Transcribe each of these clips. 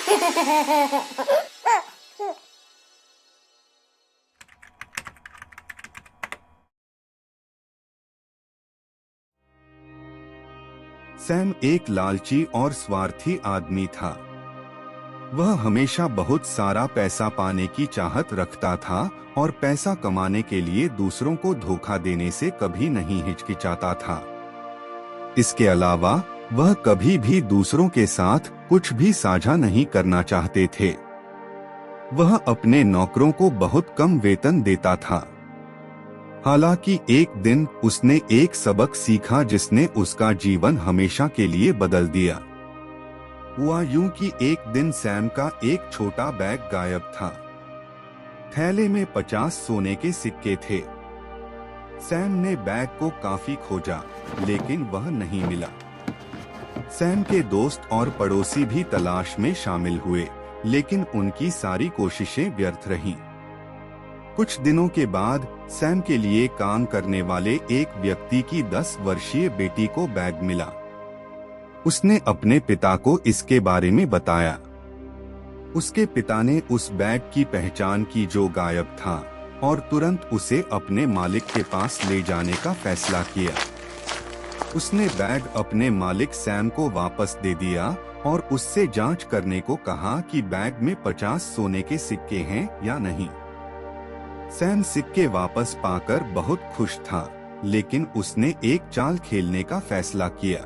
Sam एक लालची और स्वार्थी आदमी था। वह हमेशा बहुत सारा पैसा पाने की चाहत रखता था और पैसा कमाने के लिए दूसरों को धोखा देने से कभी नहीं हिचकिचाता था। इसके अलावा वह कभी भी दूसरों के साथ कुछ भी साझा नहीं करना चाहते थे। वह अपने नौकरों को बहुत कम वेतन देता था। हालांकि एक दिन उसने एक सबक सीखा जिसने उसका जीवन हमेशा के लिए बदल दिया। हुआ यूं कि एक दिन सैम का एक छोटा बैग गायब था। थैले में 50 सोने के सिक्के थे। सैम ने बैग को काफी खोजा, लेकिन वह नहीं मिला। सैम के दोस्त और पड़ोसी भी तलाश में शामिल हुए, लेकिन उनकी सारी कोशिशें व्यर्थ रहीं। कुछ दिनों के बाद सैम के लिए काम करने वाले एक व्यक्ति की 10 वर्षीय बेटी को बैग मिला। उसने अपने पिता को इसके बारे में बताया। उसके पिता ने उस बैग की पहचान की जो गायब था और तुरंत उसे अपने मालिक के पास ले जाने का फैसला किया। उसने बैग अपने मालिक सैम को वापस दे दिया और उससे जांच करने को कहा कि बैग में 50 सोने के सिक्के हैं या नहीं। सैम सिक्के वापस पाकर बहुत खुश था, लेकिन उसने एक चाल खेलने का फैसला किया।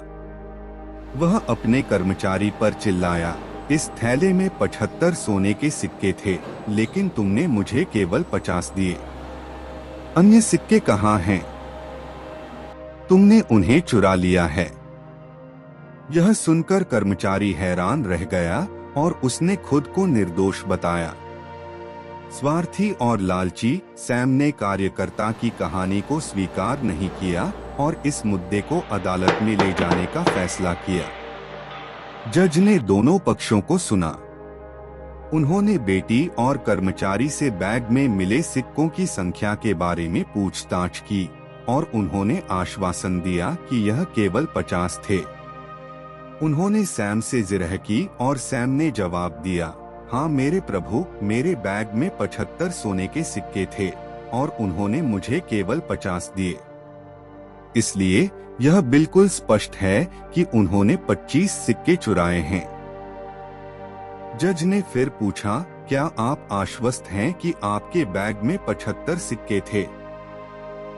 वह अपने कर्मचारी पर चिल्लाया, इस थैले में 75 सोने के सिक्के थे, लेकिन तुमने मुझे केवल 50 दिए। अन्य सिक्के कहाँ हैं? तुमने उन्हें चुरा लिया है। यह सुनकर कर्मचारी हैरान रह गया और उसने खुद को निर्दोष बताया। स्वार्थी और लालची सैम ने कार्यकर्ता की कहानी को स्वीकार नहीं किया और इस मुद्दे को अदालत में ले जाने का फैसला किया। जज ने दोनों पक्षों को सुना। उन्होंने बेटी और कर्मचारी से बैग में मिले सिक्कों की संख्या के बारे में पूछताछ की और उन्होंने आश्वासन दिया कि यह केवल 50 थे। उन्होंने सैम से जिरह की और सैम ने जवाब दिया, हाँ मेरे प्रभु, मेरे बैग में 75 सोने के सिक्के थे और उन्होंने मुझे केवल 50 दिए। इसलिए यह बिल्कुल स्पष्ट है कि उन्होंने 25 सिक्के चुराए हैं। जज ने फिर पूछा, क्या आप आश्वस्त हैं कि आपके बैग में 75 सिक्के थे?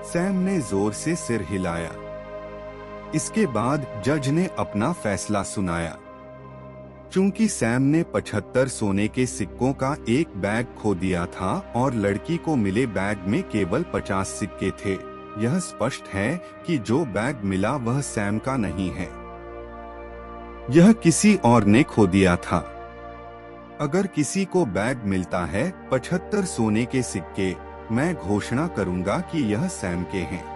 सैम ने जोर से सिर हिलाया। इसके बाद जज ने अपना फैसला सुनाया। चूंकि सैम ने 75 सोने के सिक्कों का एक बैग खो दिया था और लड़की को मिले बैग में केवल 50 सिक्के थे, यह स्पष्ट है कि जो बैग मिला वह सैम का नहीं है। यह किसी और ने खो दिया था। अगर किसी को बैग मिलता है 75 सोने के सिक्के, मैं घोषणा करूंगा कि यह सैम के हैं।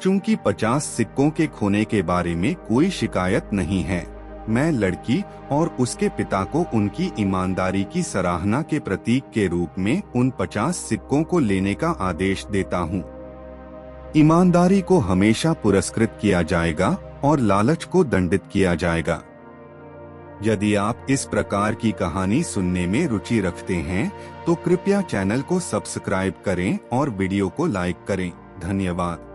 चूंकि 50 सिक्कों के खोने के बारे में कोई शिकायत नहीं है, मैं लड़की और उसके पिता को उनकी ईमानदारी की सराहना के प्रतीक के रूप में उन 50 सिक्कों को लेने का आदेश देता हूँ। ईमानदारी को हमेशा पुरस्कृत किया जाएगा और लालच को दंडित किया जाएगा। यदि आप इस प्रकार की कहानी सुनने में रुचि रखते हैं तो कृपया चैनल को सब्सक्राइब करें और वीडियो को लाइक करें। धन्यवाद।